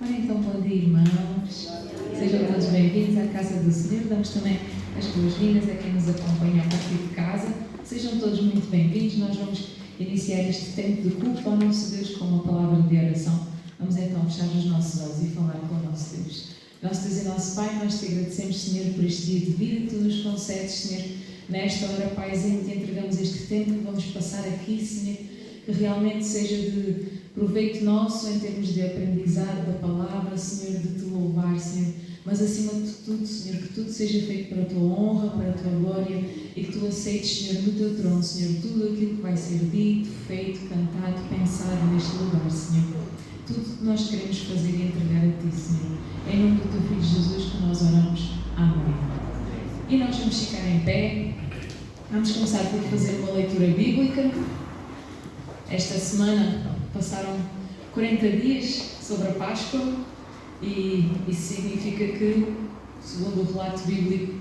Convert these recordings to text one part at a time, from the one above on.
Ora então, bom dia, irmãos. Sejam todos bem-vindos à casa do Senhor. Damos também as boas-vindas a quem nos acompanha a partir de casa. Sejam todos muito bem-vindos. Nós vamos iniciar este tempo de culto ao nosso Deus com uma palavra de oração. Vamos então fechar os nossos olhos e falar com o nosso Deus. Nosso Deus e nosso Pai, nós te agradecemos, Senhor, por este dia de vida que tu nos concedes, Senhor. Nesta hora, Paizinho, te entregamos este tempo que vamos passar aqui, Senhor, que realmente seja de proveito nosso em termos de aprendizado da palavra, Senhor, de te louvar, Senhor, mas acima de tudo, Senhor, que tudo seja feito para a tua honra, para a tua glória e que tu aceites, Senhor, no teu trono, Senhor, tudo aquilo que vai ser dito, feito, cantado, pensado neste lugar, Senhor. Tudo que nós queremos fazer e entregar a ti, Senhor. Em nome do teu Filho Jesus que nós oramos. Amém. E nós vamos ficar em pé. Vamos começar por fazer uma leitura bíblica. Esta semana passaram 40 dias sobre a Páscoa e isso significa que, segundo o relato bíblico,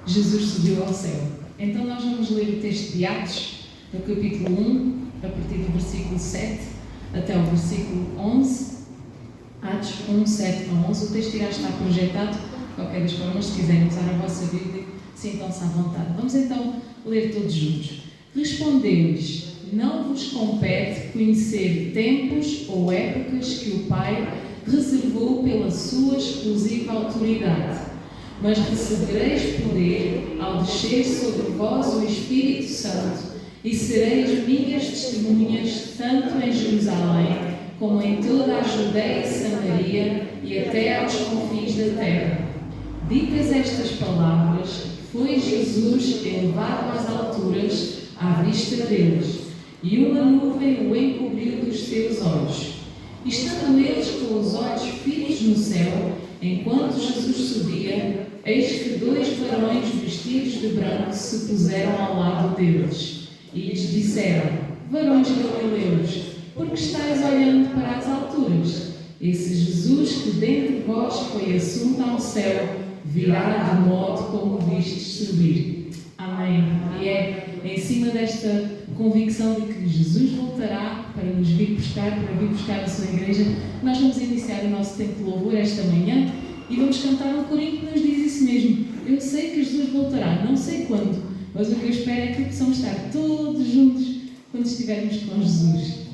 Jesus subiu ao céu. Então nós vamos ler o texto de Atos, do capítulo 1, a partir do versículo 7 até o versículo 11. Atos 1, 7 a 11. O texto irá estar projetado. De qualquer das formas, se quiserem usar a vossa Bíblia, sintam-se à vontade. Vamos então ler todos juntos. Respondeu-lhes: não vos compete conhecer tempos ou épocas que o Pai reservou pela sua exclusiva autoridade, mas recebereis poder ao descer sobre vós o Espírito Santo e sereis minhas testemunhas tanto em Jerusalém como em toda a Judeia e Samaria e até aos confins da terra. Ditas estas palavras, foi Jesus elevado às alturas à vista deles, e uma nuvem o encobriu dos seus olhos. Estando eles com os olhos fitos no céu, enquanto Jesus subia, eis que dois varões vestidos de branco se puseram ao lado deles, e lhes disseram: varões galileus, por que estáis olhando para as alturas? Esse Jesus que dentre vós foi assunto ao céu, virá de modo como vistes subir. Amém. E é em cima desta convicção de que Jesus voltará para nos vir buscar, para vir buscar a sua igreja, nós vamos iniciar o nosso tempo de louvor esta manhã e vamos cantar um corinho que nos diz isso mesmo. Eu sei que Jesus voltará, não sei quando, mas o que eu espero é que possamos estar todos juntos quando estivermos com Jesus.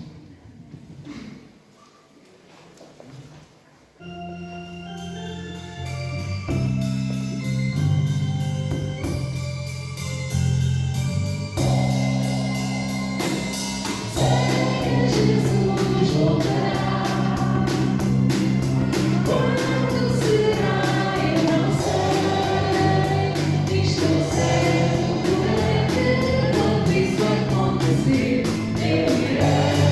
Acontecer, eu irei.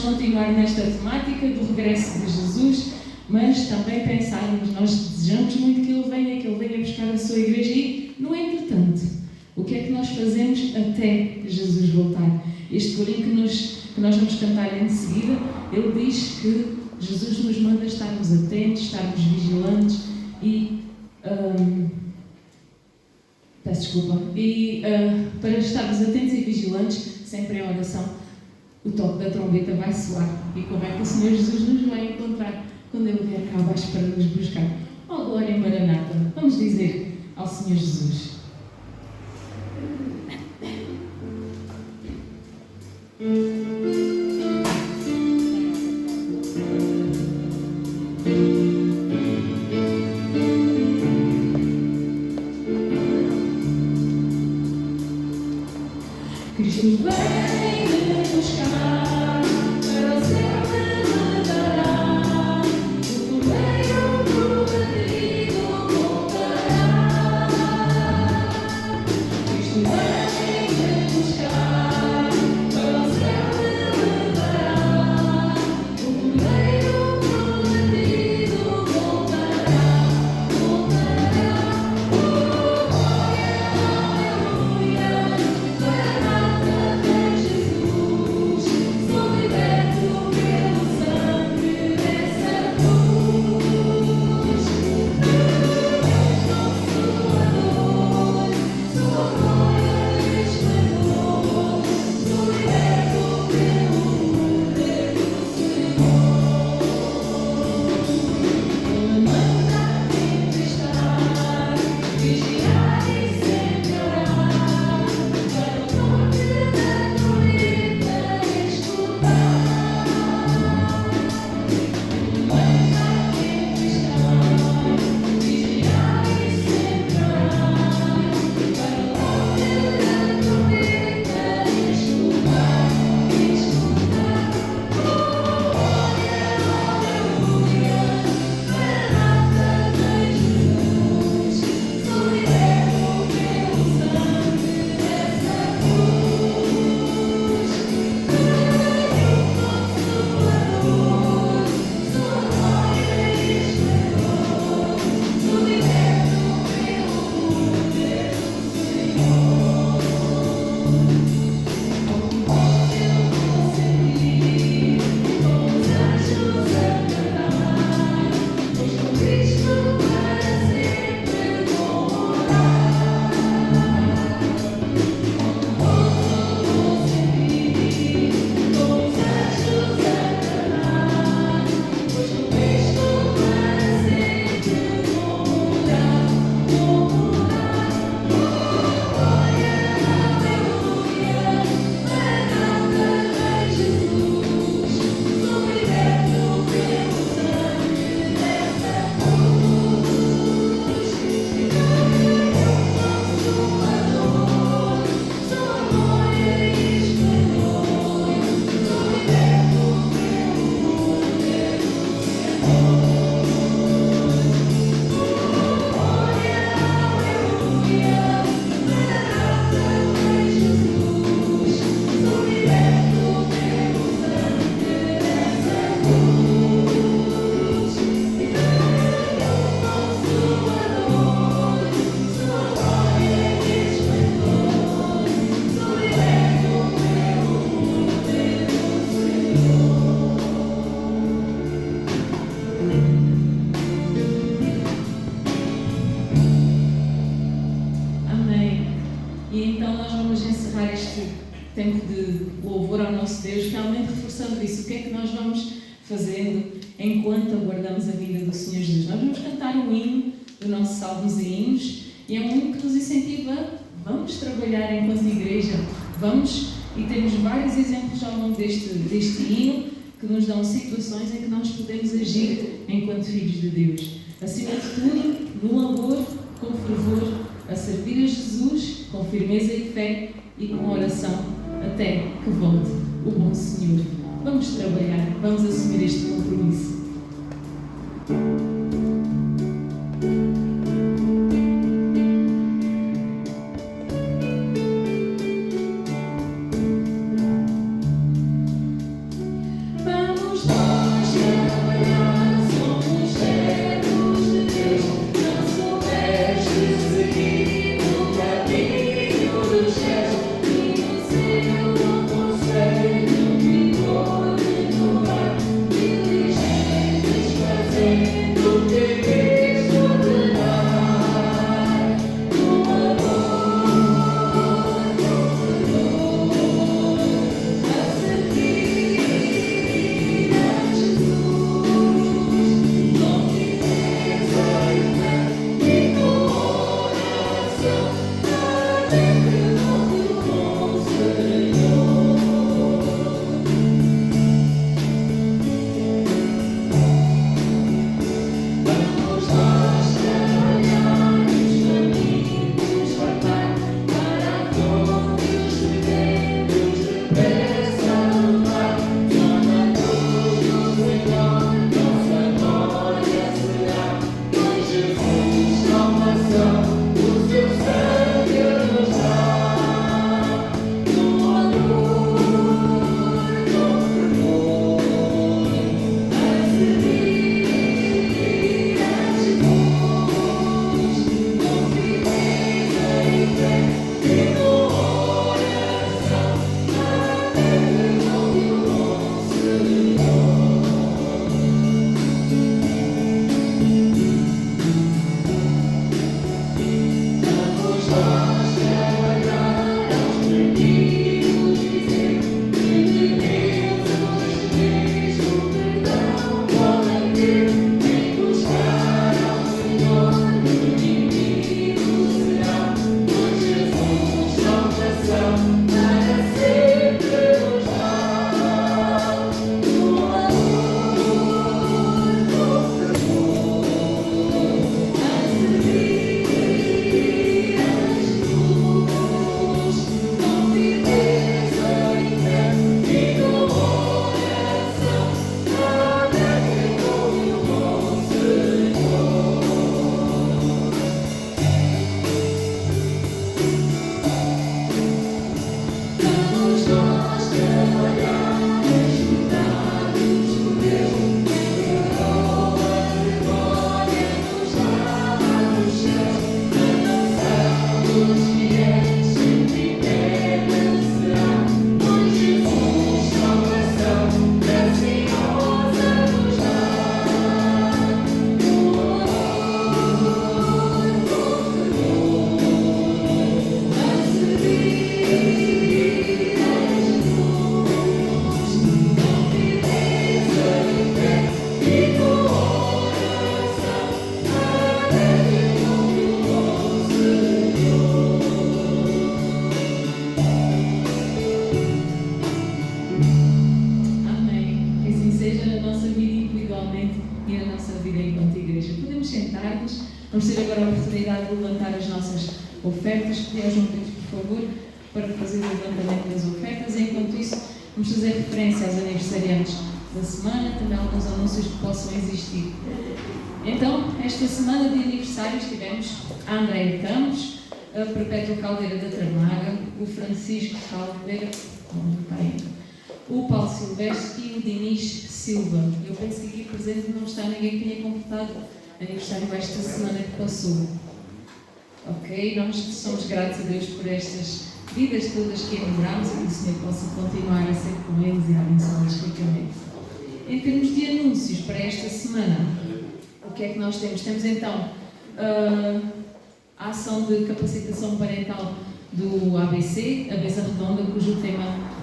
continuar nesta temática do regresso de Jesus, mas também pensarmos, nós desejamos muito que Ele venha buscar a sua igreja e, no entretanto, o que é que nós fazemos até Jesus voltar? Este corinho que nós vamos cantar em seguida, ele diz que Jesus nos manda estarmos atentos, estarmos vigilantes e... peço desculpa. E para estarmos atentos e vigilantes, sempre em oração, o toque da trombeta vai soar. E como é que o Senhor Jesus nos vai encontrar quando Ele vier cá abaixo para nos buscar? Oh, glória em Maranata! Vamos dizer ao Senhor Jesus. Cristo vem me buscar, para o céu me levará, o cordeiro prometido voltará. Cristo vem me buscar, para o céu me levará, o cordeiro prometido voltará. tempo de louvor ao nosso Deus, realmente reforçando isso. O que é que nós vamos fazendo enquanto aguardamos a vinda do Senhor Jesus? Nós vamos cantar um hino do nosso Salmos e Hinos, e é um hino que nos incentiva, vamos trabalhar enquanto igreja, vamos, e temos vários exemplos ao longo deste hino que nos dão situações em que nós podemos agir enquanto filhos de Deus. Acima de tudo, no amor, com fervor, a servir a Jesus, com firmeza e fé e com oração, até que volte o bom Senhor. Vamos trabalhar, vamos assumir este compromisso. Vamos ter agora a oportunidade de levantar as nossas ofertas. Pedimos por favor, para fazer o levantamento das ofertas. E, enquanto isso, vamos fazer referência aos aniversariantes da semana, também alguns anúncios que possam existir. Então, esta semana de aniversários tivemos a Andréia Campos, a Perpétua Caldeira da Tramaga, o Francisco Caldeira, o Paulo Silvestre e o Dinis Silva. Eu penso que aqui presente não está ninguém que tenha completado aniversário esta semana que passou. Ok? Nós somos gratos a Deus por estas vidas todas que enumeramos e que o Senhor possa continuar a ser com eles e a abençá-los ricamente. Em termos de anúncios para esta semana, o que é que nós temos? Temos então a ação de capacitação parental do ABC, a Mesa Redonda, cujo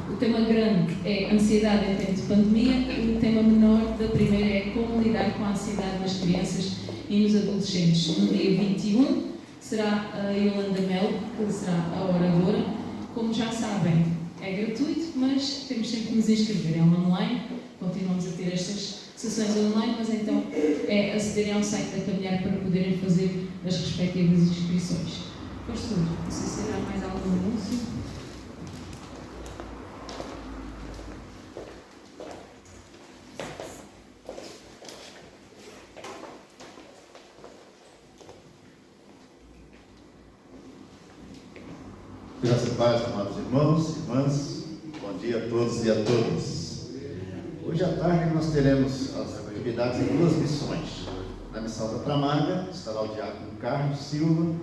o tema grande é ansiedade em tempo de pandemia e o tema menor da primeira é como lidar com a ansiedade nas crianças e nos adolescentes. No dia 21 será a Yolanda Melo, que será a oradora. Como já sabem, é gratuito, mas temos sempre que nos inscrever. É online, continuamos a ter estas sessões online, mas então é acederem ao site da Caminhar para poderem fazer as respectivas inscrições. Pastor, não sei se terá mais algum anúncio. Graças a paz, amados irmãos e irmãs, bom dia a todos e a todas. Hoje à tarde nós teremos as atividades em duas missões. Na missão da Tramaga estará o diácono Carlos Silva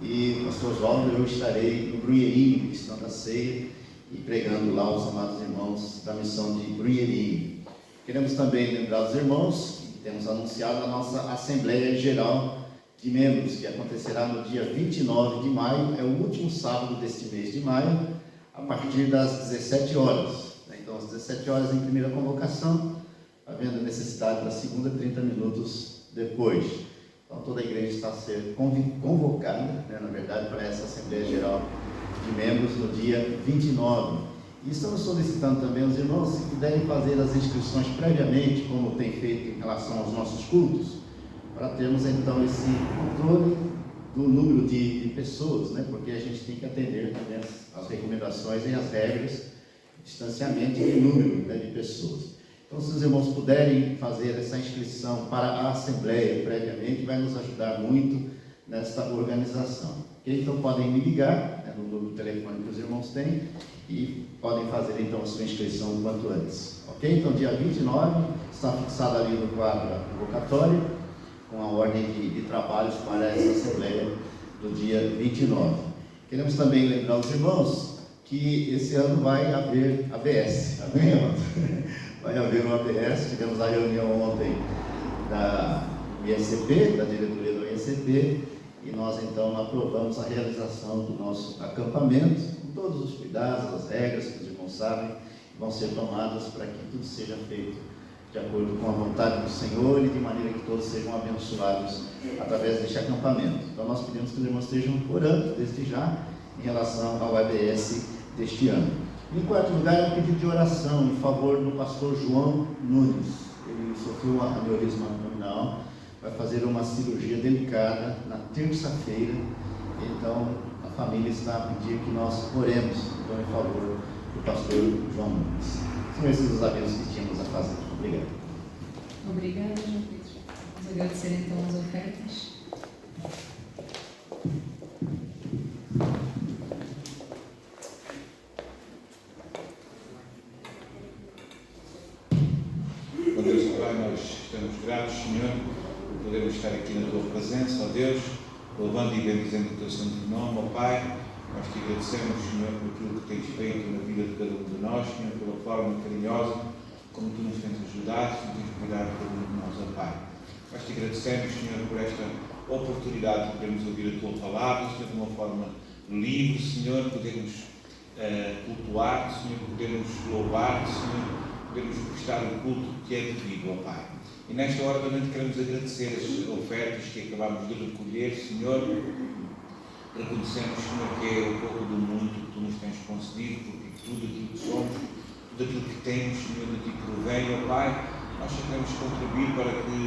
e o pastor Oswaldo. Eu estarei no Brunheirinho, ministrando a ceia e pregando lá os amados irmãos da missão de Brunheirinho. Queremos também lembrar os irmãos que temos anunciado a nossa Assembleia Geral de Membros, que acontecerá no dia 29 de maio, é o último sábado deste mês de maio, a partir das 17 horas. Então, às 17 horas em primeira convocação, havendo necessidade da segunda, 30 minutos depois. Então, toda a igreja está a ser convocada, né, na verdade, para essa Assembleia Geral de Membros no dia 29. E estamos solicitando também os irmãos, se puderem fazer as inscrições previamente, como tem feito em relação aos nossos cultos, para termos então esse controle do número de pessoas, né? Porque a gente tem que atender também as recomendações e as regras, distanciamento e número, né, de pessoas. Então, se os irmãos puderem fazer essa inscrição para a Assembleia previamente, vai nos ajudar muito nesta organização. Okay? Então, podem me ligar, né, no número de telefone que os irmãos têm, e podem fazer então a sua inscrição o quanto antes. Ok? Então, dia 29, está fixado ali no quadro convocatório, com a ordem de trabalhos para essa Assembleia do dia 29. Queremos também lembrar os irmãos que esse ano vai haver ABS. Amém, irmãos? Vai haver um ABS. Tivemos a reunião ontem da ISCP, da diretoria do ISCP, e nós então aprovamos a realização do nosso acampamento, com todos os cuidados, as regras que os irmãos sabem, vão ser tomadas para que tudo seja feito de acordo com a vontade do Senhor e de maneira que todos sejam abençoados através deste acampamento. Então nós pedimos que os irmãos estejam orando desde já em relação ao ABS deste ano. Em quarto lugar, é um pedido de oração em favor do pastor João Nunes. Ele sofreu um aneurisma abdominal, vai fazer uma cirurgia delicada na terça-feira, então a família está a pedir que nós oremos então, em favor do pastor João Nunes. São esses os avisos que tínhamos a fazer. Obrigado. Obrigada, João Pedro. Vamos agradecer então as ofertas. Ó Deus, ó Pai, nós estamos gratos, Senhor, por podermos estar aqui na Tua presença, ó Deus, louvando e bendizendo o Teu santo nome, ó Pai. Nós te agradecemos, Senhor, por aquilo que tens feito na vida de cada um de nós, Senhor, pela forma carinhosa como Tu nos tens ajudado, Tu tens cuidado de cada um de nós, ó Pai. Nós te agradecemos, Senhor, por esta oportunidade de podermos ouvir a Tua palavra, Senhor, de uma forma livre, Senhor, podermos cultuar-te, Senhor, podermos louvar-te, Senhor, podermos prestar o culto que é devido, ó Pai. E nesta hora também te queremos agradecer as ofertas que acabamos de recolher, Senhor. Reconhecemos, Senhor, que é o pouco do muito que Tu nos tens concedido, porque tudo aquilo que somos, tudo aquilo que temos, Senhor, de Ti provém, ó Pai. Nós só queremos contribuir para que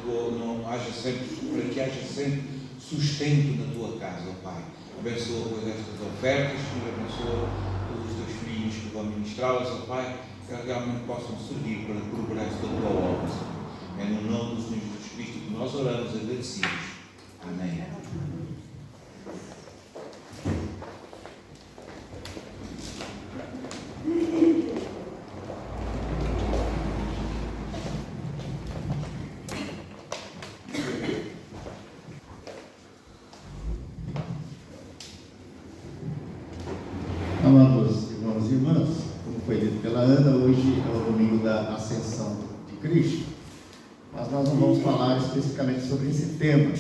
para que haja sempre sustento na Tua casa, ó Pai. Abençoa, pois, estas ofertas, Senhor, abençoa todos os Teus filhos que vão ministrá-las, ó Pai, que realmente possam servir para o progresso da Tua obra, Senhor. É no nome do Senhor Jesus Cristo que nós oramos agradecidos. Amém. Amados irmãos e irmãs, como foi dito pela Ana, hoje é o domingo da Ascensão de Cristo, mas nós não vamos falar especificamente sobre esse tema,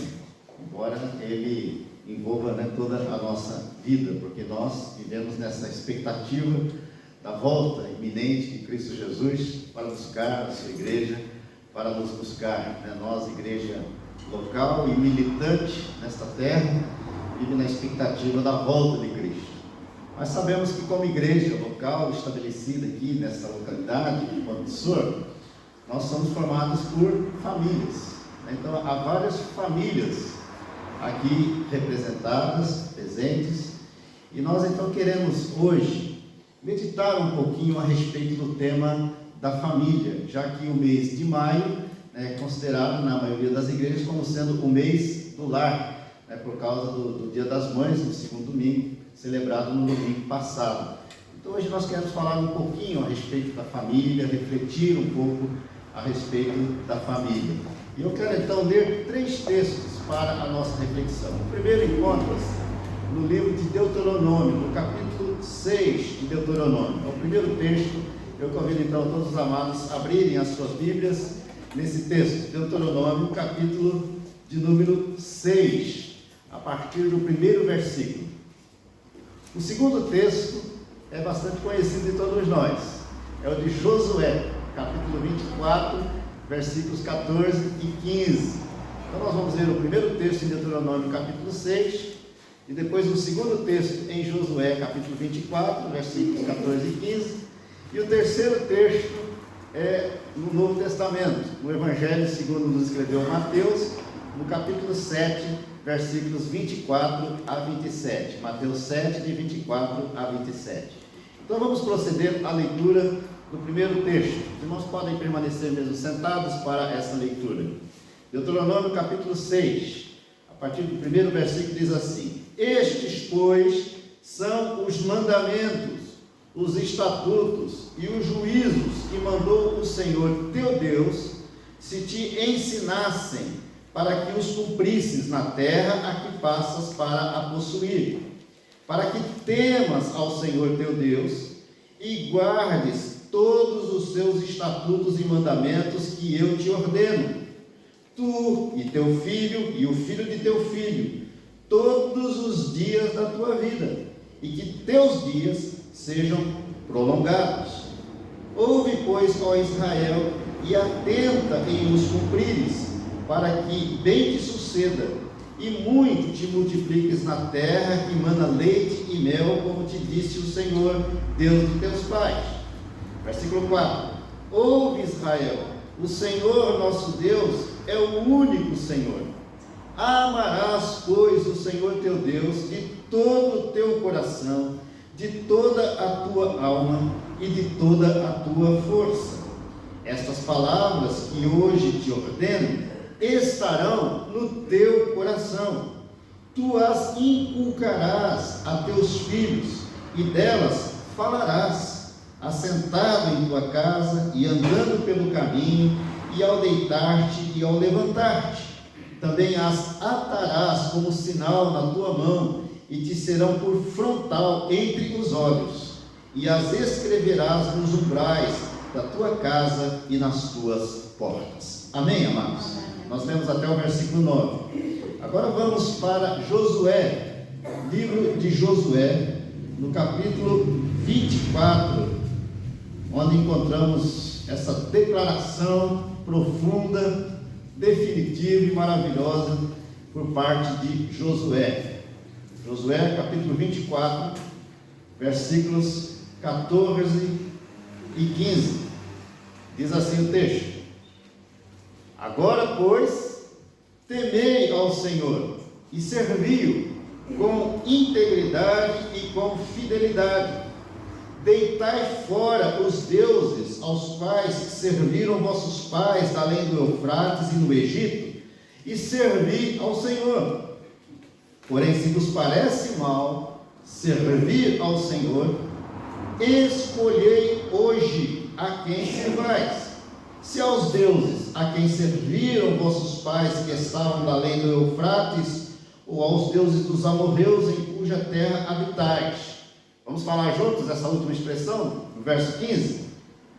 embora ele envolva, né, toda a nossa vida, porque nós vivemos nessa expectativa da volta iminente de Cristo Jesus para buscar a sua igreja, para nos buscar, né, nós, igreja local e militante nesta terra, vive na expectativa da volta de Cristo. Mas sabemos que como igreja local, estabelecida aqui nessa localidade, enquanto Senhor, nós somos formados por famílias. Então, há várias famílias aqui representadas, presentes, e nós então queremos hoje meditar um pouquinho a respeito do tema da família, já que o mês de maio é considerado na maioria das igrejas como sendo o mês do lar, né, por causa do Dia das Mães, no segundo domingo, celebrado no domingo passado. Então hoje nós queremos falar um pouquinho a respeito da família, refletir um pouco a respeito da família. E eu quero então ler 3 textos para a nossa reflexão. O primeiro encontra-se no livro de Deuteronômio, no capítulo 6 de Deuteronômio. É o primeiro texto. Eu convido então todos os amados a abrirem as suas Bíblias nesse texto, Deuteronômio, capítulo de número 6, a partir do primeiro versículo. O segundo texto é bastante conhecido de todos nós, é o de Josué, capítulo 24, versículos 14 e 15. Então nós vamos ler o primeiro texto em Deuteronômio capítulo 6, e depois o segundo texto em Josué capítulo 24, versículos 14 e 15, e o terceiro texto é no Novo Testamento, no Evangelho segundo nos escreveu Mateus, no capítulo 7, versículos 24 a 27. Mateus 7, de 24 a 27. Então vamos proceder à leitura do primeiro texto. Os irmãos podem permanecer mesmo sentados para essa leitura. Deuteronômio capítulo 6, a partir do primeiro versículo diz assim: Estes, pois, são os mandamentos, os estatutos e os juízos que mandou o Senhor teu Deus, se te ensinassem, para que os cumprisses na terra a que passas para a possuir, para que temas ao Senhor teu Deus e guardes todos os seus estatutos e mandamentos que eu te ordeno, tu e teu filho e o filho de teu filho, todos os dias da tua vida, e que teus dias sejam prolongados. Ouve, pois, ó Israel, e atenta em os cumprires, para que bem te suceda, e muito te multipliques na terra que mana leite e mel, como te disse o Senhor, Deus de teus pais. Versículo 4: Ouve, Israel, o Senhor nosso Deus é o único Senhor. Amarás, pois, o Senhor teu Deus de todo o teu coração, de toda a tua alma e de toda a tua força. Estas palavras que hoje te ordeno estarão no teu coração. Tu as inculcarás a teus filhos, e delas falarás, assentado em tua casa e andando pelo caminho, e ao deitar-te e ao levantar-te. Também as atarás como sinal na tua mão, e te serão por frontal entre os olhos, e as escreverás nos umbrais da tua casa e nas tuas portas. Amém, amados? Nós lemos até o versículo 9. Agora vamos para Josué, livro de Josué, no capítulo 24, onde encontramos essa declaração profunda, definitiva e maravilhosa por parte de Josué. Josué, capítulo 24, versículos 14 e 15. Diz assim o texto: Agora, pois, temei ao Senhor e servi-o com integridade e com fidelidade. Deitai fora os deuses aos quais serviram vossos pais além do Eufrates e no Egito, e servi ao Senhor. Porém, se vos parece mal servir ao Senhor, escolhei hoje a quem servais. Se aos deuses a quem serviram vossos pais que estavam da além do Eufrates, ou aos deuses dos amorreus em cuja terra habitais. Vamos falar juntos essa última expressão, no verso 15?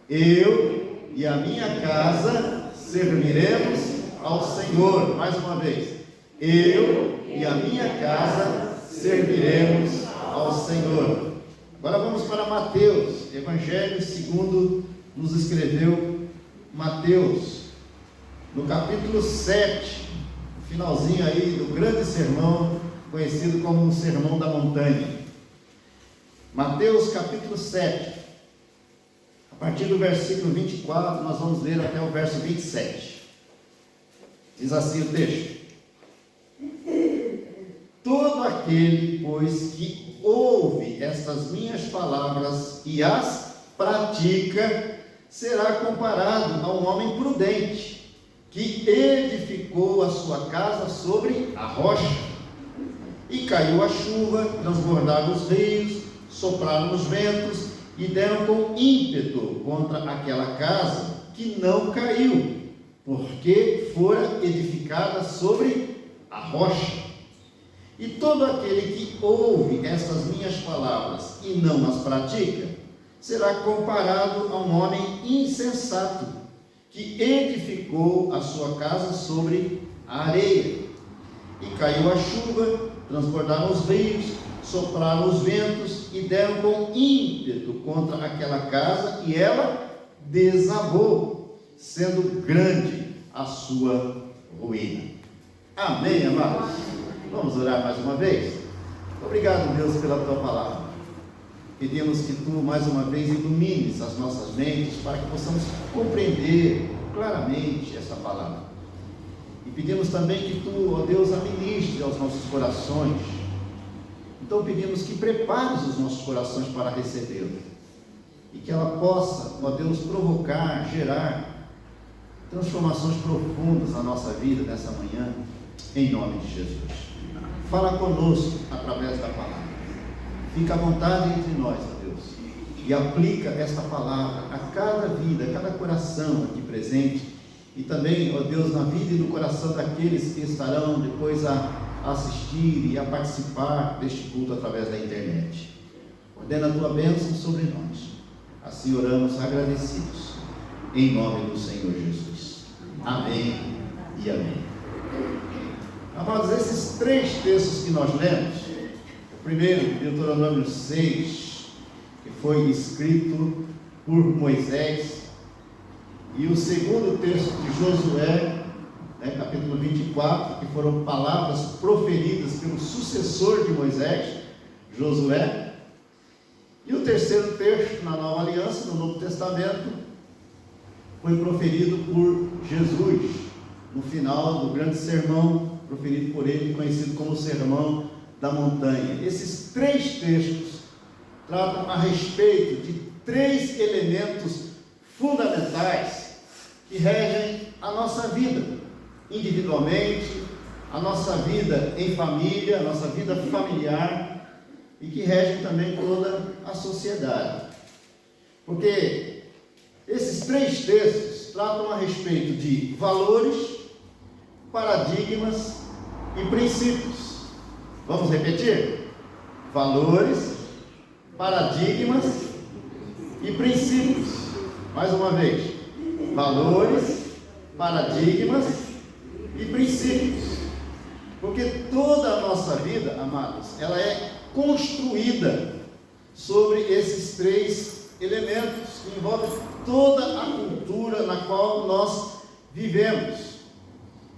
Eu e a minha casa serviremos ao Senhor. Mais uma vez. Eu e a minha casa serviremos ao Senhor. Agora vamos para Mateus, Evangelho segundo nos escreveu Mateus, no capítulo 7, finalzinho aí do grande sermão, conhecido como o Sermão da Montanha. Mateus capítulo 7, a partir do versículo 24, nós vamos ler até o verso 27. Diz assim o texto: Todo aquele, pois, que ouve estas minhas palavras e as pratica, será comparado a um homem prudente, que edificou a sua casa sobre a rocha. E caiu a chuva, transbordaram os rios, sopraram os ventos, e deram com ímpeto contra aquela casa, que não caiu, porque fora edificada sobre a rocha. E todo aquele que ouve estas minhas palavras e não as pratica, será comparado a um homem insensato, que edificou a sua casa sobre a areia. E caiu a chuva, transbordaram os rios, sopraram os ventos, e deram com ímpeto contra aquela casa, e ela desabou, sendo grande a sua ruína. Amém, amados? Vamos orar mais uma vez? Obrigado, Deus, pela tua palavra. Pedimos que tu, mais uma vez, ilumines as nossas mentes para que possamos compreender claramente esta palavra. E pedimos também que tu, ó Deus, a ministre aos nossos corações. Então pedimos que prepares os nossos corações para recebê-lo. E que ela possa, ó Deus, provocar, gerar transformações profundas na nossa vida nessa manhã, em nome de Jesus. Fala conosco através da palavra. Fica à vontade entre nós, ó Deus, e aplica esta palavra a cada vida, a cada coração aqui presente, e também, ó Deus, na vida e no coração daqueles que estarão depois a assistir e a participar deste culto através da internet. Ordena a tua bênção sobre nós. Assim oramos agradecidos, em nome do Senhor Jesus. Amém e amém. Amados, esses 3 textos que nós lemos, o primeiro, Deuteronômio 6, que foi escrito por Moisés, e o segundo texto de Josué, capítulo 24, que foram palavras proferidas pelo sucessor de Moisés, Josué. E o terceiro texto, na Nova Aliança, no Novo Testamento, foi proferido por Jesus, no final do grande sermão, proferido por ele, conhecido como o Sermão da Montanha. Esses 3 textos tratam a respeito de 3 elementos fundamentais que regem a nossa vida, individualmente, a nossa vida em família, a nossa vida familiar, e que regem também toda a sociedade. Porque esses 3 textos tratam a respeito de valores, paradigmas e princípios. Vamos repetir? Valores, paradigmas e princípios. Mais uma vez. Valores, paradigmas e princípios. Porque toda a nossa vida, amados, ela é construída sobre esses 3 elementos que envolvem toda a cultura na qual nós vivemos.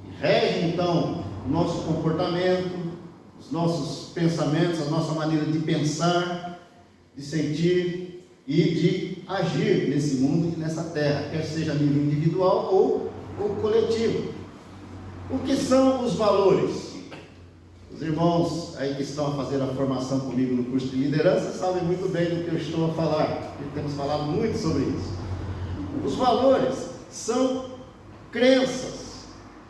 E regem, então, o nosso comportamento, os nossos pensamentos, a nossa maneira de pensar, de sentir e de agir nesse mundo e nessa terra, quer seja a nível individual ou coletivo. O que são os valores? Os irmãos aí que estão a fazer a formação comigo no curso de liderança sabem muito bem do que eu estou a falar, porque temos falado muito sobre isso. Os valores são crenças,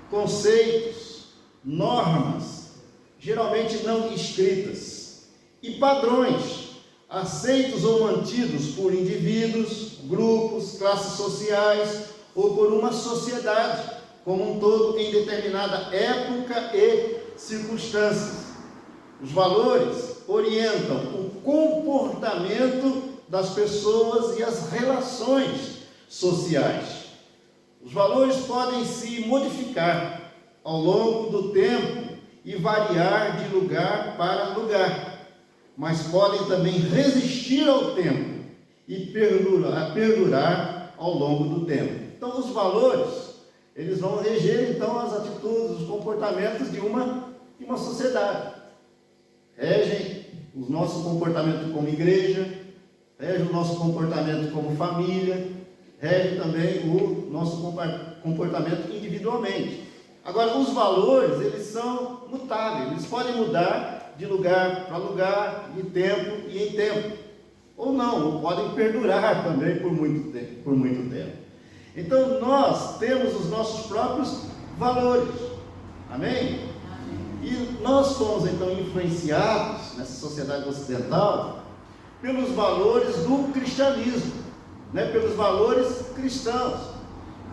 conceitos, normas, geralmente não escritas, e padrões aceitos ou mantidos por indivíduos, grupos, classes sociais ou por uma sociedade como um todo em determinada época e circunstâncias. Os valores orientam o comportamento das pessoas e as relações sociais. Os valores podem se modificar ao longo do tempo e variar de lugar para lugar, mas podem também resistir ao tempo e perdurar ao longo do tempo. Então, os valores, eles vão reger, então, as atitudes, os comportamentos de uma sociedade. Regem o nosso comportamento como igreja, rege o nosso comportamento como família, rege também o nosso comportamento individualmente. Agora, os valores, eles são mutáveis, eles podem mudar de lugar para lugar, de tempo e em tempo, ou não, ou podem perdurar também por muito tempo. Então, nós temos os nossos próprios valores, amém? E nós fomos, então, influenciados nessa sociedade ocidental pelos valores do cristianismo, pelos valores cristãos.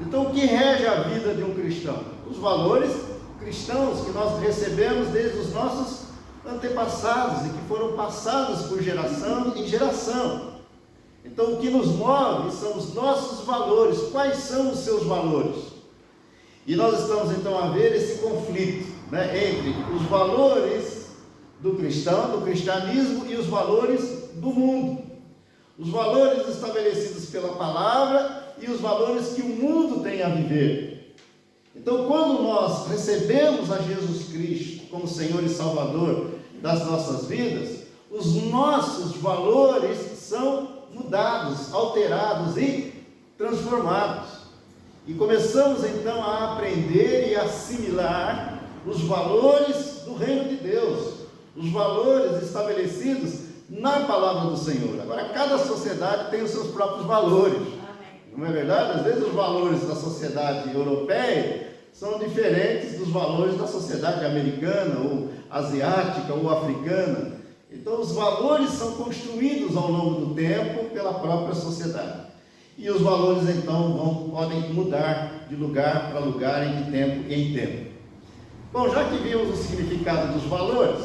Então, o que rege a vida de um cristão? Os valores cristãos que nós recebemos desde os nossos antepassados e que foram passados por geração em geração. Então, o que nos move são os nossos valores. Quais são os seus valores? E nós estamos, então, a ver esse conflito, entre os valores do cristão, do cristianismo, e os valores do mundo. Os valores estabelecidos pela palavra e os valores que o mundo tem a viver. Então, quando nós recebemos a Jesus Cristo como Senhor e Salvador das nossas vidas, os nossos valores são mudados, alterados e transformados. E começamos então a aprender e assimilar os valores do reino de Deus, os valores estabelecidos na palavra do Senhor. Agora, cada sociedade tem os seus próprios valores. Não é verdade? Às vezes os valores da sociedade europeia são diferentes dos valores da sociedade americana, ou asiática, ou africana. Então, os valores são construídos ao longo do tempo pela própria sociedade. E os valores, então, podem mudar de lugar para lugar, de tempo em tempo. Bom, já que vimos o significado dos valores,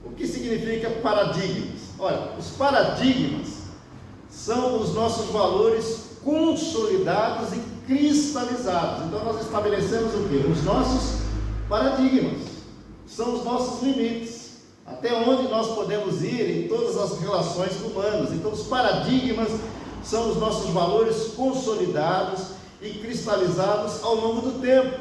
o que significa paradigmas? Olha, os paradigmas são os nossos valores consolidados e cristalizados. Então, nós estabelecemos o quê? Os nossos paradigmas. São os nossos limites. Até onde nós podemos ir em todas as relações humanas. Então, os paradigmas são os nossos valores consolidados e cristalizados ao longo do tempo.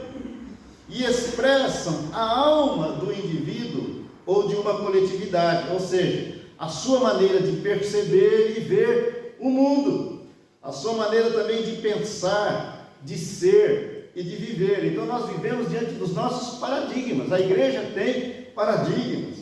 E expressam a alma do indivíduo ou de uma coletividade. Ou seja, a sua maneira de perceber e ver o mundo. A sua maneira também de pensar, de ser e de viver. Então nós vivemos diante dos nossos paradigmas. A igreja tem paradigmas.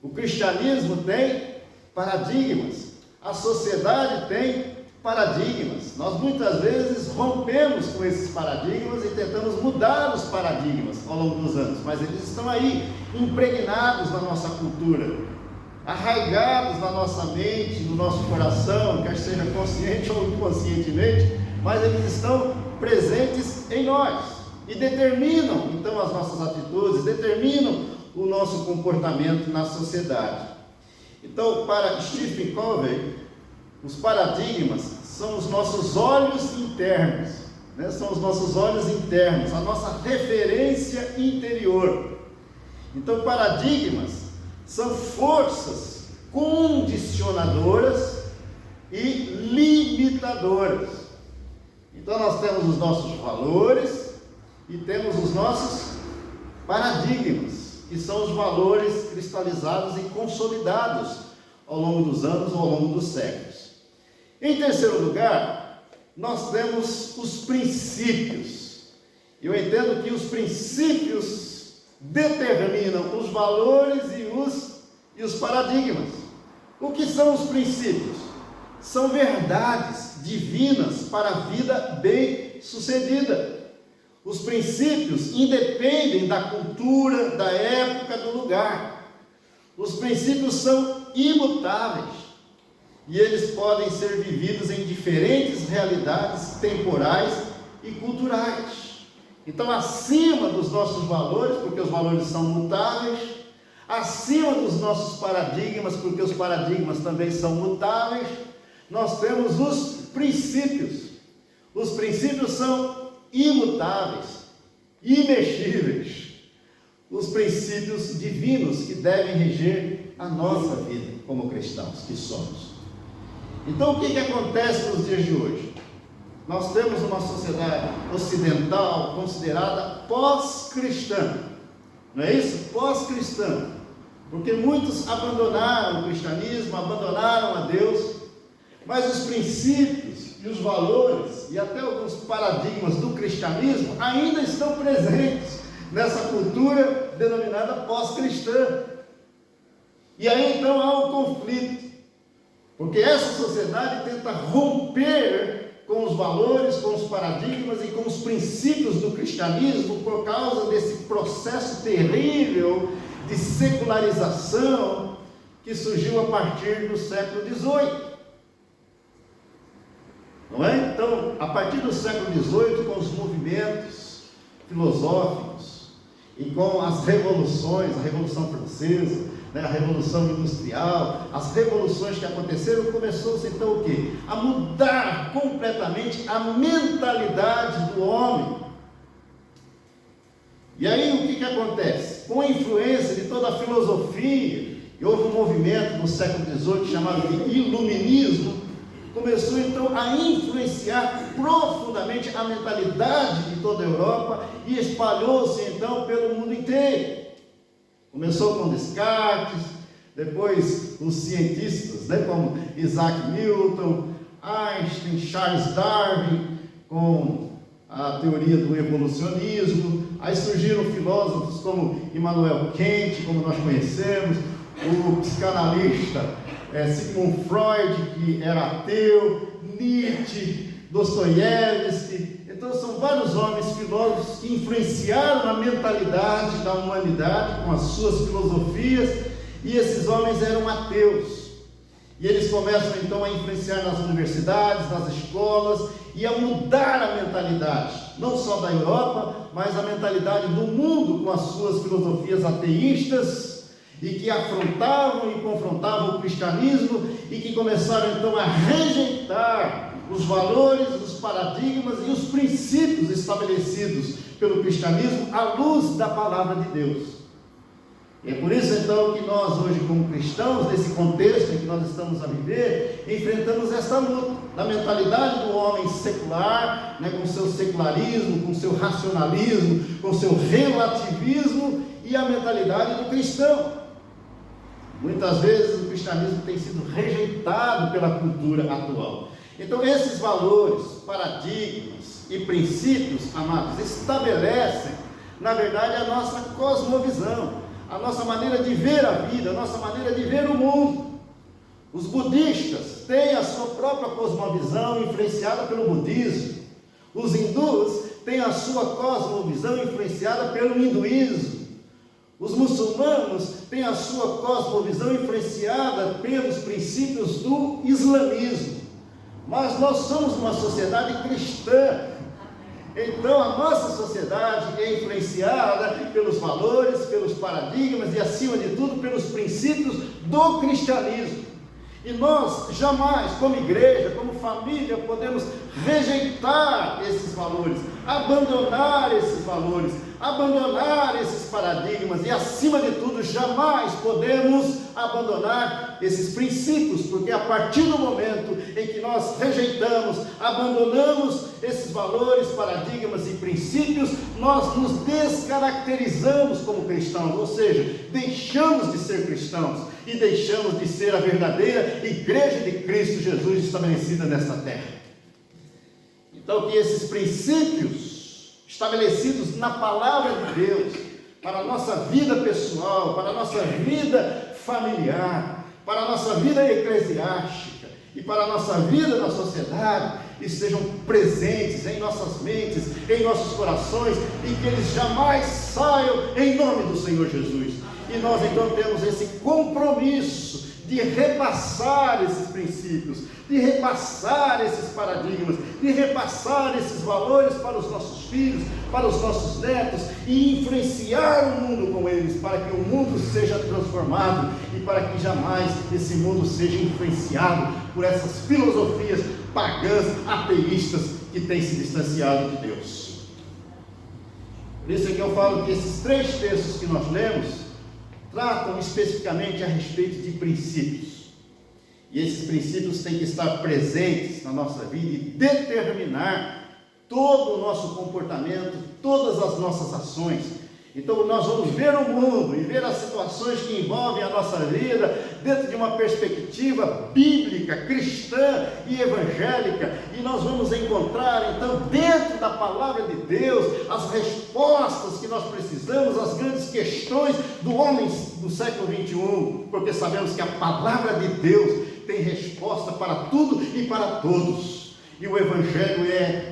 O cristianismo tem paradigmas. A sociedade tem paradigmas. Nós muitas vezes rompemos com esses paradigmas e tentamos mudar os paradigmas ao longo dos anos. Mas eles estão aí, impregnados na nossa cultura, arraigados na nossa mente, no nosso coração, quer seja consciente ou inconscientemente, mas eles estão presentes em nós e determinam então as nossas atitudes, determinam o nosso comportamento na sociedade. Então, para Stephen Covey, os paradigmas são os nossos olhos internos, né? São os nossos olhos internos, a nossa referência interior. Então, paradigmas são forças condicionadoras e limitadoras. Então nós temos os nossos valores e temos os nossos paradigmas, que são os valores cristalizados e consolidados ao longo dos anos ou ao longo dos séculos. Em terceiro lugar, nós temos os princípios. Eu entendo que os princípios determinam os valores e os paradigmas. O que são os princípios? São verdades divinas para a vida bem-sucedida. Os princípios independem da cultura, da época, do lugar. Os princípios são imutáveis e eles podem ser vividos em diferentes realidades temporais e culturais. Então, acima dos nossos valores, porque os valores são mutáveis, acima dos nossos paradigmas, porque os paradigmas também são mutáveis, nós temos os princípios. Os princípios são imutáveis, imexíveis. Os princípios divinos que devem reger a nossa vida como cristãos que somos. Então, o que acontece nos dias de hoje? Nós temos uma sociedade ocidental considerada pós-cristã, não é isso? Pós-cristã, porque muitos abandonaram o cristianismo, abandonaram a Deus, mas os princípios e os valores e até alguns paradigmas do cristianismo ainda estão presentes nessa cultura denominada pós-cristã. E aí então há um conflito, porque essa sociedade tenta romper com os valores, com os paradigmas e com os princípios do cristianismo por causa desse processo terrível de secularização que surgiu a partir do século XVIII. Não é? Então, a partir do século XVIII, com os movimentos filosóficos e com as revoluções, a Revolução Francesa, a Revolução Industrial, as revoluções que aconteceram, começou-se então o quê? A mudar completamente a mentalidade do homem. E aí o que acontece? Com a influência de toda a filosofia, e houve um movimento no século XVIII chamado de Iluminismo, começou então a influenciar profundamente a mentalidade de toda a Europa e espalhou-se então pelo mundo inteiro. Começou com Descartes, depois os cientistas, como Isaac Newton, Einstein, Charles Darwin, com a teoria do evolucionismo. Aí surgiram filósofos como Immanuel Kant, como nós conhecemos, o psicanalista Sigmund Freud, que era ateu, Nietzsche, Dostoiévski. Então são vários homens filósofos que influenciaram a mentalidade da humanidade com as suas filosofias, e esses homens eram ateus. E eles começam então a influenciar nas universidades, nas escolas, e a mudar a mentalidade, não só da Europa, mas a mentalidade do mundo com as suas filosofias ateístas, e que afrontavam e confrontavam o cristianismo, e que começaram então a rejeitar os valores, os paradigmas e os princípios estabelecidos pelo cristianismo à luz da palavra de Deus. E é por isso então que nós hoje, como cristãos, nesse contexto em que nós estamos a viver, enfrentamos essa luta da mentalidade do homem secular, com seu secularismo, com seu racionalismo, com seu relativismo, e a mentalidade do cristão. Muitas vezes o cristianismo tem sido rejeitado pela cultura atual. Então esses valores, paradigmas e princípios, amados, estabelecem, na verdade, a nossa cosmovisão, a nossa maneira de ver a vida, a nossa maneira de ver o mundo. Os budistas têm a sua própria cosmovisão influenciada pelo budismo. Os hindus têm a sua cosmovisão influenciada pelo hinduísmo. Os muçulmanos têm a sua cosmovisão influenciada pelos princípios do islamismo. Mas nós somos uma sociedade cristã. Então a nossa sociedade é influenciada pelos valores, pelos paradigmas e, acima de tudo, pelos princípios do cristianismo. E nós jamais, como igreja, como família, podemos rejeitar esses valores, abandonar esses valores, abandonar esses paradigmas e, acima de tudo, jamais podemos abandonar esses princípios, porque a partir do momento em que nós rejeitamos, abandonamos esses valores, paradigmas e princípios, nós nos descaracterizamos como cristãos, ou seja, deixamos de ser cristãos e deixamos de ser a verdadeira igreja de Cristo Jesus estabelecida nesta terra. Então, que esses princípios estabelecidos na palavra de Deus, para a nossa vida pessoal, para a nossa vida familiar, para a nossa vida eclesiástica e para a nossa vida na sociedade, estejam presentes em nossas mentes, em nossos corações, e que eles jamais saiam em nome do Senhor Jesus. E nós então temos esse compromisso de repassar esses princípios, de repassar esses paradigmas, de repassar esses valores para os nossos filhos, para os nossos netos, e influenciar o mundo com eles, para que o mundo seja transformado e para que jamais esse mundo seja influenciado por essas filosofias pagãs, ateístas, que têm se distanciado de Deus. Por isso é que eu falo que esses 3 textos que nós lemos tratam especificamente a respeito de princípios. E esses princípios têm que estar presentes na nossa vida e determinar todo o nosso comportamento, todas as nossas ações. Então nós vamos ver o mundo e ver as situações que envolvem a nossa vida dentro de uma perspectiva bíblica, cristã e evangélica, e nós vamos encontrar então dentro da palavra de Deus as respostas que nós precisamos, as grandes questões do homem do século 21, porque sabemos que a palavra de Deus tem resposta para tudo e para todos, e o evangelho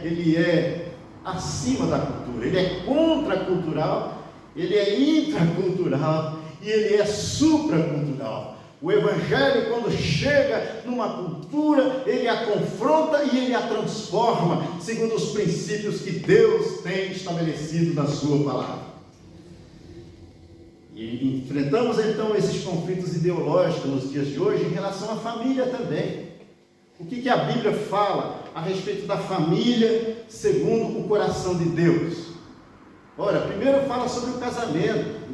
ele é acima da cultura, ele é contracultural, ele é intracultural e ele é supracultural. O evangelho, quando chega numa cultura, ele a confronta e ele a transforma segundo os princípios que Deus tem estabelecido na sua palavra. E enfrentamos então esses conflitos ideológicos nos dias de hoje em relação à família também. O que a Bíblia fala a respeito da família segundo o coração de Deus? Ora, primeiro fala sobre o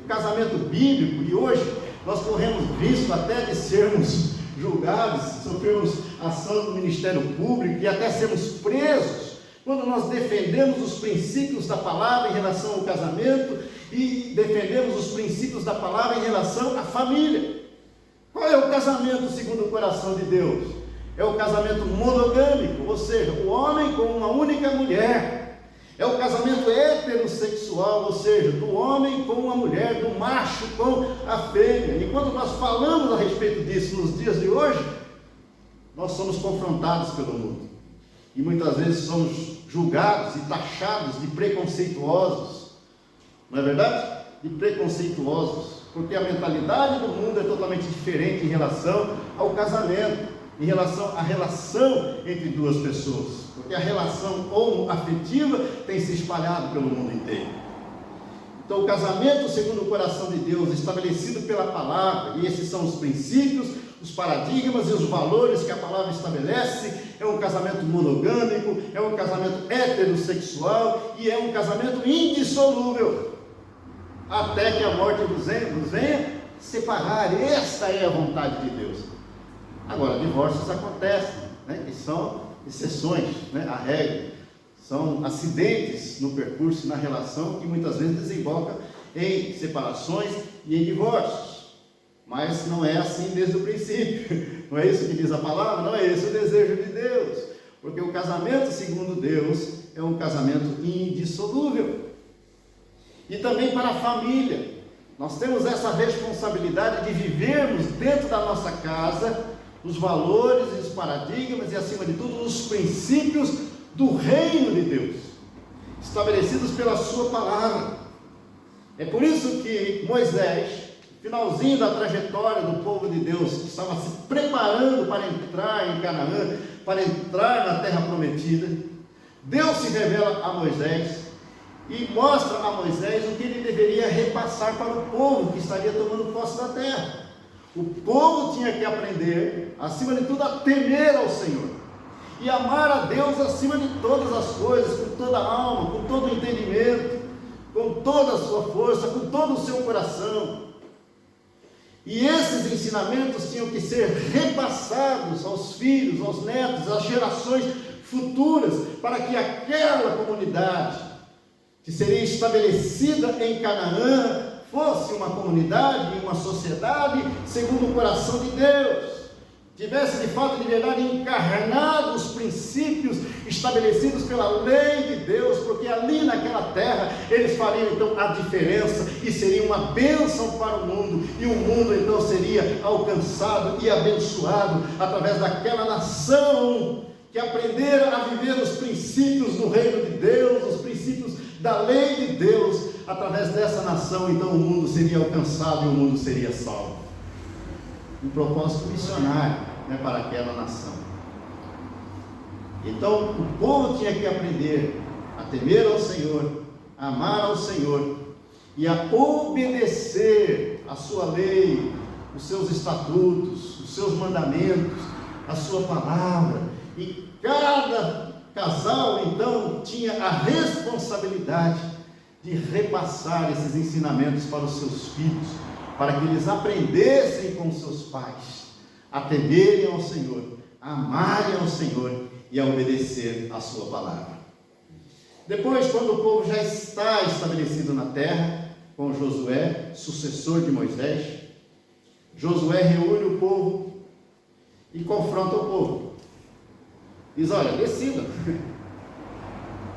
casamento bíblico, e hoje nós corremos risco até de sermos julgados, sofremos ação do Ministério Público e até sermos presos, quando nós defendemos os princípios da palavra em relação ao casamento e defendemos os princípios da palavra em relação à família. Qual é o casamento segundo o coração de Deus? É o casamento monogâmico, ou seja, o homem com uma única mulher. É o casamento heterossexual, ou seja, do homem com uma mulher, do macho com a fêmea. E quando nós falamos a respeito disso nos dias de hoje, nós somos confrontados pelo mundo. E muitas vezes somos julgados e taxados de preconceituosos. Não é verdade? De preconceituosos. Porque a mentalidade do mundo é totalmente diferente em relação ao casamento, em relação à relação entre duas pessoas. Porque a relação homoafetiva tem se espalhado pelo mundo inteiro. Então, o casamento segundo o coração de Deus, estabelecido pela palavra, e esses são os princípios, os paradigmas e os valores que a palavra estabelece, é um casamento monogâmico, é um casamento heterossexual e é um casamento indissolúvel, até que a morte nos venha separar. Esta é a vontade de Deus. Agora, divórcios acontecem, né? E são exceções, né? A regra são acidentes no percurso, na relação, que muitas vezes desembocam em separações e em divórcios. Mas não é assim desde o princípio. Não é isso que diz a palavra? Não é esse o desejo de Deus. Porque o casamento segundo Deus é um casamento indissolúvel. E também para a família. Nós temos essa responsabilidade de vivermos dentro da nossa casa os valores e os paradigmas e, acima de tudo, os princípios do reino de Deus, estabelecidos pela sua palavra. É por isso que Moisés, finalzinho da trajetória do povo de Deus, que estava se preparando para entrar em Canaã, para entrar na terra prometida, Deus se revela a Moisés e mostra a Moisés o que ele deveria repassar para o povo que estaria tomando posse da terra. O povo tinha que aprender, acima de tudo, a temer ao Senhor e amar a Deus acima de todas as coisas, com toda a alma, com todo o entendimento, com toda a sua força, com todo o seu coração. E esses ensinamentos tinham que ser repassados aos filhos, aos netos, às gerações futuras, para que aquela comunidade que seria estabelecida em Canaã fosse uma comunidade, uma sociedade segundo o coração de Deus, tivesse de fato, de verdade, encarnado os princípios estabelecidos pela lei de Deus, porque ali naquela terra eles fariam então a diferença e seria uma bênção para o mundo, e o mundo então seria alcançado e abençoado através daquela nação que aprendera a viver os princípios do reino de Deus, os princípios da lei de Deus. Através dessa nação, então, o mundo seria alcançado e o mundo seria salvo. Um propósito missionário, né, para aquela nação. Então, o povo tinha que aprender a temer ao Senhor, a amar ao Senhor e a obedecer a sua lei, os seus estatutos, os seus mandamentos, a sua palavra. E cada casal, então, tinha a responsabilidade de repassar esses ensinamentos para os seus filhos, para que eles aprendessem com seus pais a temerem ao Senhor, a amarem ao Senhor e a obedecer a sua palavra. Depois, quando o povo já está estabelecido na terra, com Josué, sucessor de Moisés, Josué reúne o povo e confronta o povo. Diz: olha, decidam.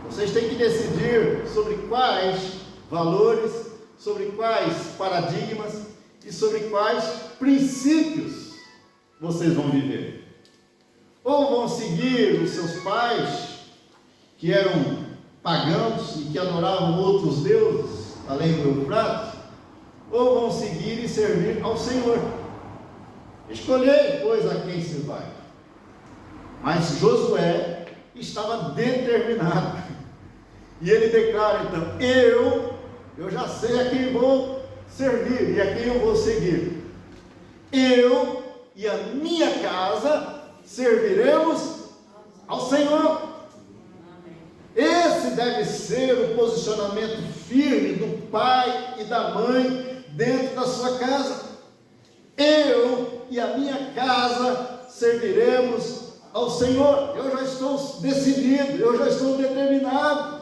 Vocês têm que decidir sobre quais valores, sobre quais paradigmas e sobre quais princípios vocês vão viver. Ou vão seguir os seus pais, que eram pagãos e que adoravam outros deuses, além do Eufrates, ou vão seguir e servir ao Senhor. Escolhei, pois, a quem se vai. Mas Josué estava determinado. E ele declara então: eu já sei a quem vou servir e a quem eu vou seguir. Eu e a minha casa serviremos ao Senhor. Esse deve ser o posicionamento firme do pai e da mãe dentro da sua casa. Eu e a minha casa serviremos ao Senhor. Eu já estou decidido, eu já estou determinado.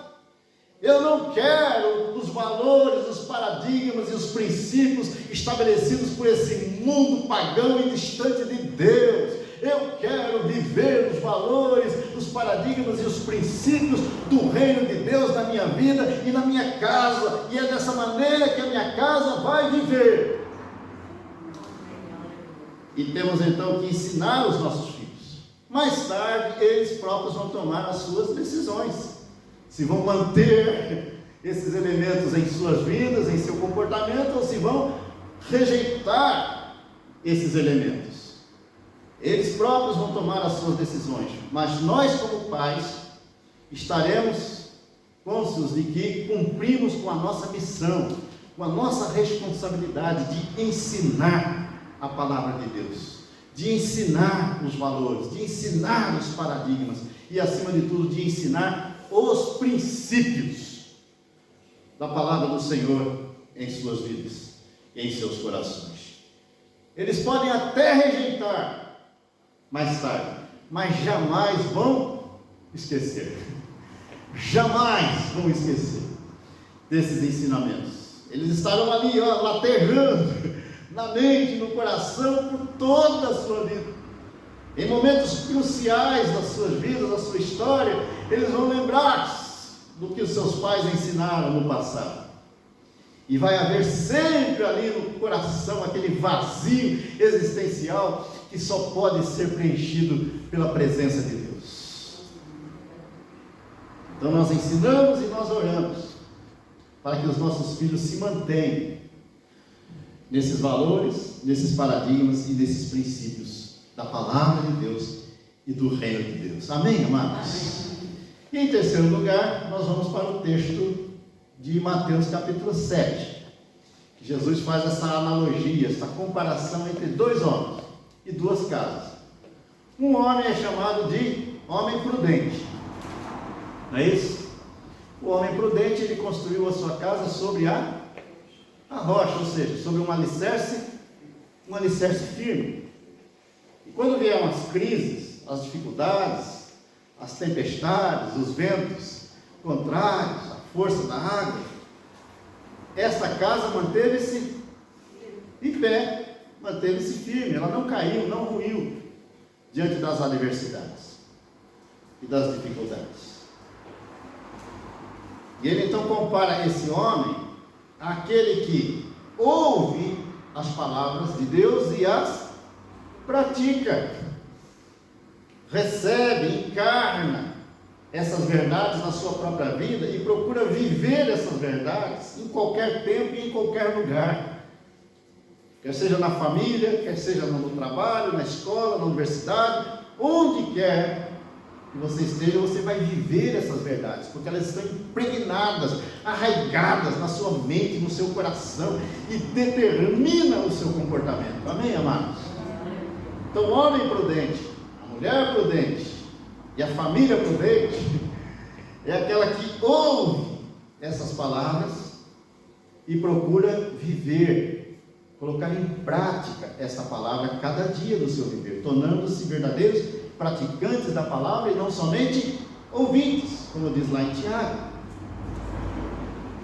Eu não quero os valores, os paradigmas e os princípios estabelecidos por esse mundo pagão e distante de Deus. Eu quero viver os valores, os paradigmas e os princípios do reino de Deus na minha vida e na minha casa. E é dessa maneira que a minha casa vai viver. E temos então que ensinar os nossos filhos. Mais tarde, eles próprios vão tomar as suas decisões. Se vão manter esses elementos em suas vidas, em seu comportamento, ou se vão rejeitar esses elementos. Eles próprios vão tomar as suas decisões, mas nós, como pais, estaremos cônscios de que cumprimos com a nossa missão, com a nossa responsabilidade de ensinar a palavra de Deus, de ensinar os valores, de ensinar os paradigmas e, acima de tudo, de ensinar os princípios da palavra do Senhor em suas vidas e em seus corações. Eles podem até rejeitar mais tarde, mas jamais vão esquecer. Jamais vão esquecer desses ensinamentos. Eles estarão ali, laterando na mente, no coração, por toda a sua vida. Em momentos cruciais das suas vidas, da sua história, eles vão lembrar do que os seus pais ensinaram no passado. E vai haver sempre ali no coração aquele vazio existencial que só pode ser preenchido pela presença de Deus. Então nós ensinamos e nós oramos para que os nossos filhos se mantenham nesses valores, nesses paradigmas e nesses princípios da palavra de Deus e do reino de Deus. Amém, amados? E em terceiro lugar, nós vamos para o texto de Mateus capítulo 7. Jesus faz essa analogia, essa comparação entre dois homens e duas casas. Um homem é chamado de homem prudente, não é isso? O homem prudente, ele construiu a sua casa sobre a rocha, ou seja, sobre um alicerce firme. E quando vieram as crises, as dificuldades, as tempestades, os ventos contrários, a força da água, esta casa manteve-se em pé, manteve-se firme, ela não caiu, não ruiu diante das adversidades e das dificuldades. E ele então compara esse homem àquele que ouve as palavras de Deus e as pratica, recebe, encarna essas verdades na sua própria vida e procura viver essas verdades em qualquer tempo e em qualquer lugar, quer seja na família, quer seja no trabalho, na escola, na universidade, onde quer que você esteja, você vai viver essas verdades, porque elas estão impregnadas, arraigadas na sua mente, no seu coração, e determinam o seu comportamento. Amém, amados? Então, o homem prudente, a mulher prudente e a família prudente é aquela que ouve essas palavras e procura viver, colocar em prática essa palavra cada dia do seu viver, tornando-se verdadeiros praticantes da palavra e não somente ouvintes, como diz lá em Tiago.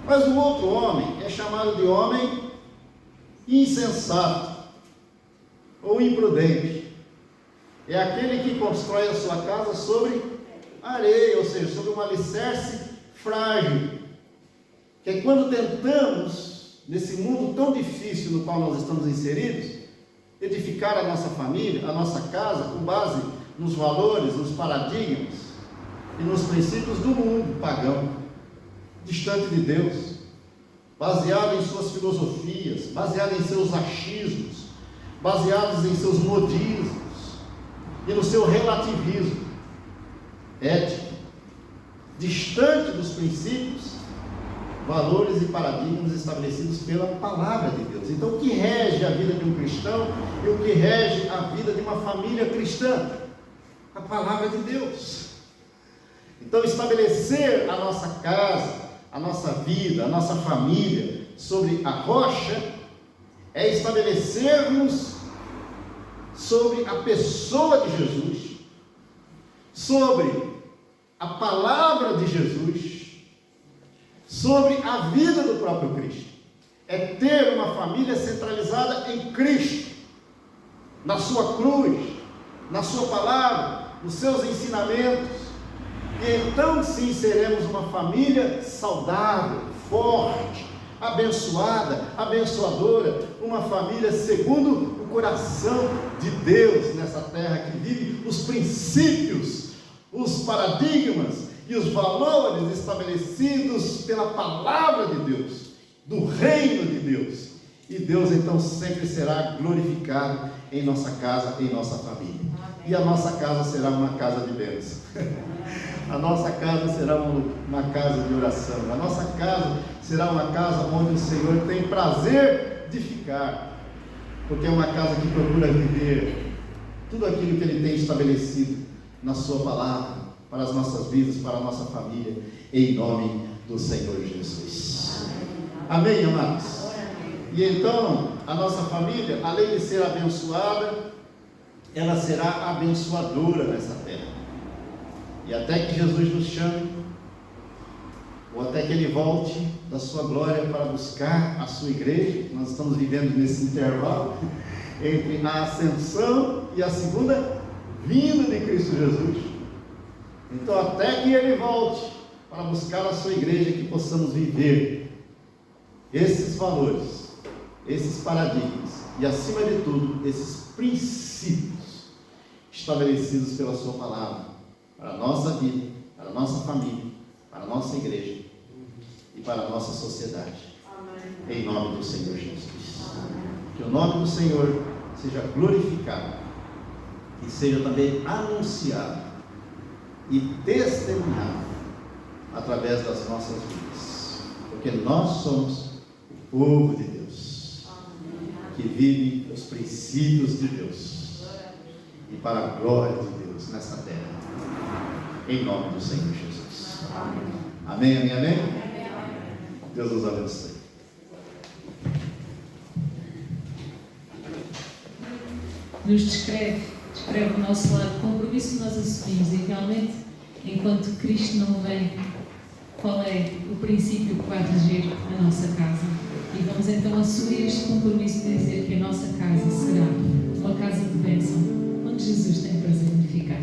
Mas o outro homem é chamado de homem insensato ou imprudente. É aquele que constrói a sua casa sobre areia, ou seja, sobre um alicerce frágil. Que é quando tentamos, nesse mundo tão difícil no qual nós estamos inseridos, edificar a nossa família, a nossa casa, com base nos valores, nos paradigmas e nos princípios do mundo pagão, distante de Deus, baseado em suas filosofias, baseado em seus achismos, baseados em seus modismos e no seu relativismo ético, distante dos princípios, valores e paradigmas estabelecidos pela palavra de Deus. Então, o que rege a vida de um cristão e o que rege a vida de uma família cristã? A palavra de Deus. Então, estabelecer a nossa casa, a nossa vida, a nossa família sobre a rocha é estabelecermos sobre a pessoa de Jesus, sobre a palavra de Jesus, sobre a vida do próprio Cristo. É ter uma família centralizada em Cristo, na sua cruz, na sua palavra, nos seus ensinamentos. E então sim seremos uma família saudável, forte, abençoada, abençoadora, uma família segundo o coração de Deus nessa terra, que vive os princípios, os paradigmas e os valores estabelecidos pela palavra de Deus, do reino de Deus. E Deus então sempre será glorificado em nossa casa, em nossa família. E a nossa casa será uma casa de bênção. A nossa casa será uma casa de oração. A nossa casa será uma casa onde o Senhor tem prazer de ficar, porque é uma casa que procura viver tudo aquilo que Ele tem estabelecido na sua palavra, para as nossas vidas, para a nossa família, em nome do Senhor Jesus. Amém, amados? E então, a nossa família, além de ser abençoada, ela será abençoadora nessa terra. E até que Jesus nos chame, ou até que Ele volte da sua glória para buscar a sua igreja, nós estamos vivendo nesse intervalo entre a ascensão e a segunda vinda de Cristo Jesus. Então, até que Ele volte para buscar a sua igreja, que possamos viver esses valores, esses paradigmas e, acima de tudo, esses princípios estabelecidos pela sua palavra, para a nossa vida, para a nossa família, para a nossa igreja e para a nossa sociedade. Amém. Em nome do Senhor Jesus. Amém. Que o nome do Senhor seja glorificado e seja também anunciado e testemunhado através das nossas vidas, porque nós somos o povo de Deus, que vive os princípios de Deus e para a glória de Deus nessa terra, em nome do Senhor Jesus. Amém, amém, amém? Deus nos abençoe. Nos descreve o nosso lado, o compromisso que nós assumimos, e realmente, enquanto Cristo não vem, qual é o princípio que vai reger a nossa casa. E vamos então assumir este compromisso de dizer que a nossa casa será uma casa de bênção, onde Jesus tem prazer em ficar.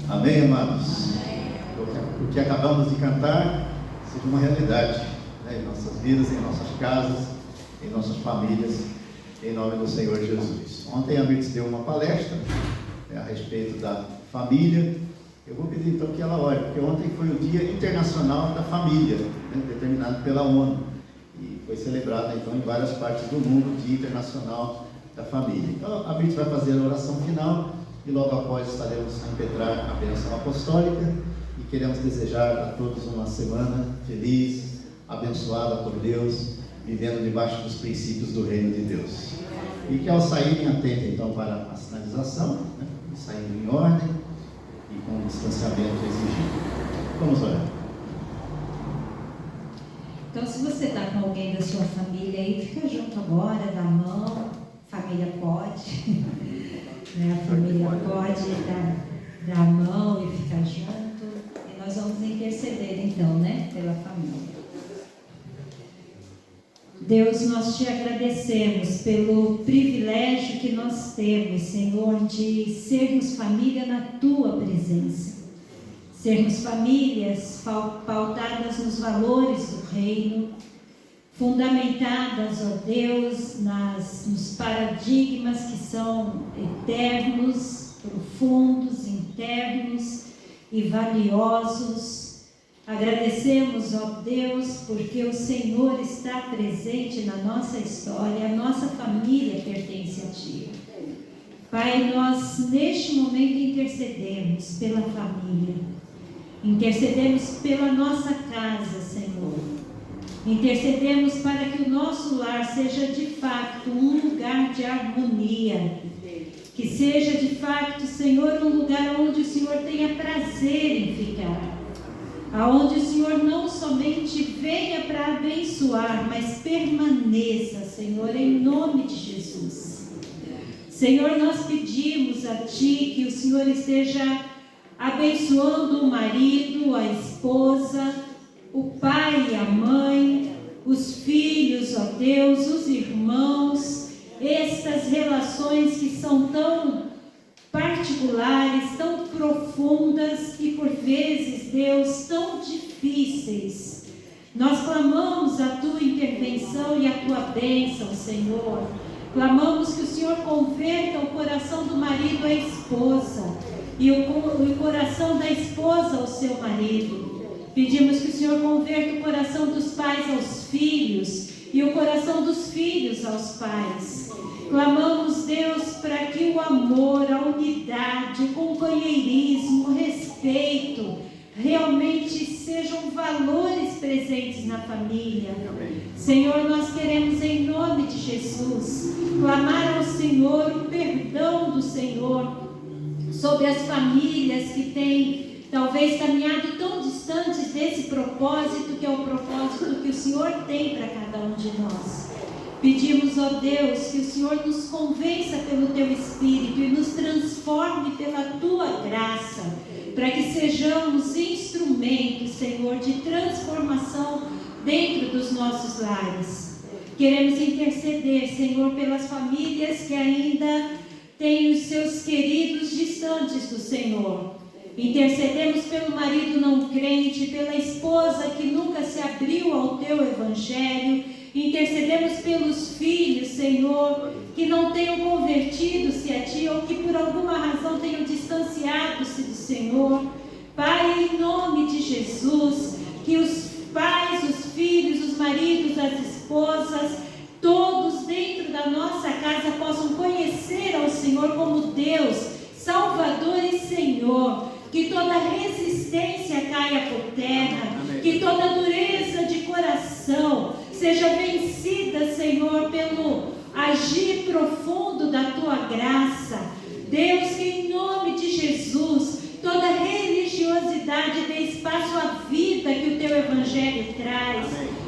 Amém, amados? O que acabamos de cantar seja uma realidade, né, em nossas vidas, em nossas casas, em nossas famílias, em nome do Senhor Jesus. Ontem a Mirtz deu uma palestra, né, a respeito da família. Eu vou pedir então que ela ore, porque ontem foi o Dia Internacional da Família, né, determinado pela ONU, e foi celebrado então em várias partes do mundo o Dia Internacional da Família. Então a Mirtz vai fazer a oração final e logo após estaremos a impetrar a bênção apostólica e queremos desejar a todos uma semana feliz, abençoada por Deus, vivendo debaixo dos princípios do reino de Deus. E que ao saírem atentem então para a sinalização, né, saindo em ordem e com o distanciamento exigido. Vamos orar. Então, se você está com alguém da sua família aí, fica junto agora, dá a mão, família pode, né? A família pode dar a mão e ficar junto, e nós vamos interceder então, né, pela família. Deus, nós te agradecemos pelo privilégio que nós temos, Senhor, de sermos família na Tua presença. Sermos famílias pautadas nos valores do reino, fundamentadas, ó Deus, nos paradigmas que são eternos, profundos, internos e valiosos. Agradecemos, ó Deus, porque o Senhor está presente na nossa história, a nossa família pertence a Ti. Pai, nós neste momento intercedemos pela família, intercedemos pela nossa casa, Senhor. Intercedemos para que o nosso lar seja de fato um lugar de harmonia, que seja de fato, Senhor, um lugar onde o Senhor tenha prazer em ficar. aonde o Senhor não somente venha para abençoar, mas permaneça, Senhor, em nome de Jesus. Senhor, nós pedimos a Ti que o Senhor esteja abençoando o marido, a esposa, o pai e a mãe, os filhos, ó Deus, os irmãos, estas relações que são tão particulares, tão profundas e por vezes, Deus, tão difíceis. Nós clamamos a Tua intervenção e a Tua bênção, Senhor. Clamamos que o Senhor converta o coração do marido à esposa e o coração da esposa ao seu marido. Pedimos que o Senhor converta o coração dos pais aos filhos e o coração dos filhos aos pais. Clamamos, Deus, para que o amor, a unidade, o companheirismo, o respeito, realmente sejam valores presentes na família. Senhor, nós queremos, em nome de Jesus, clamar ao Senhor o perdão do Senhor sobre as famílias que têm talvez caminhado tão distantes desse propósito, que é o propósito que o Senhor tem para cada um de nós. Pedimos, ó Deus, que o Senhor nos convença pelo Teu Espírito e nos transforme pela Tua graça, para que sejamos instrumentos, Senhor, de transformação dentro dos nossos lares. Queremos interceder, Senhor, pelas famílias que ainda têm os seus queridos distantes do Senhor. Intercedemos pelo marido não crente, pela esposa que nunca se abriu ao Teu Evangelho. Intercedemos pelos filhos, Senhor, que não tenham convertido-se a Ti ou que por alguma razão tenham distanciado-se do Senhor. Pai, em nome de Jesus, que os pais, os filhos, os maridos, as esposas, todos dentro da nossa casa possam conhecer ao Senhor como Deus, Salvador e Senhor. Que toda resistência caia por terra, que toda dureza de coração seja vencida, Senhor, pelo agir profundo da Tua graça. Deus, que em nome de Jesus, toda religiosidade dê espaço à vida que o Teu Evangelho traz.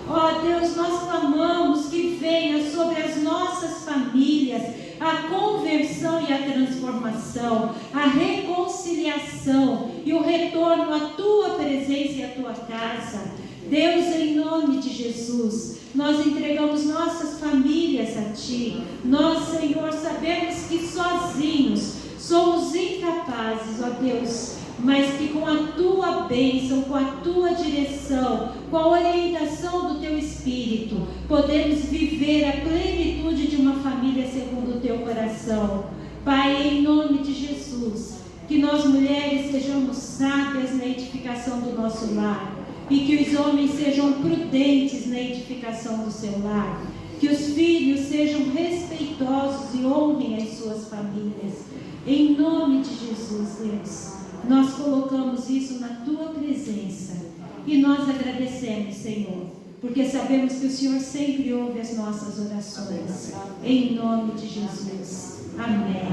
Ó Deus, nós clamamos que venha sobre as nossas famílias a conversão e a transformação, a reconciliação e o retorno à Tua presença e à Tua casa. Deus, em nome de Jesus, nós entregamos nossas famílias a Ti. Nós, Senhor, sabemos que sozinhos somos incapazes, ó Deus, mas que com a Tua bênção, com a Tua direção, com a orientação do Teu Espírito, podemos viver a plenitude de uma família segundo o Teu coração. Pai, em nome de Jesus, que nós mulheres sejamos sábias na edificação do nosso lar e que os homens sejam prudentes na edificação do seu lar, que os filhos sejam respeitosos e honrem as suas famílias. Em nome de Jesus, Deus, nós colocamos isso na Tua presença e nós agradecemos, Senhor, porque sabemos que o Senhor sempre ouve as nossas orações. Em nome de Jesus. Amém.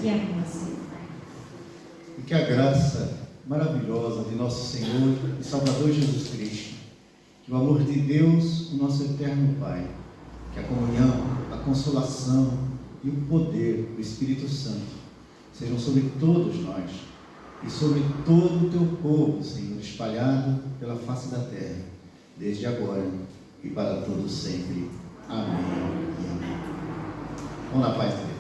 E amém, Senhor. E que a graça maravilhosa de nosso Senhor e Salvador Jesus Cristo, que o amor de Deus, o nosso eterno Pai, que a comunhão, a consolação e o poder do Espírito Santo sejam sobre todos nós e sobre todo o Teu povo, Senhor, espalhado pela face da terra, desde agora e para todos sempre. Amém e amém. Vamos na paz de Deus.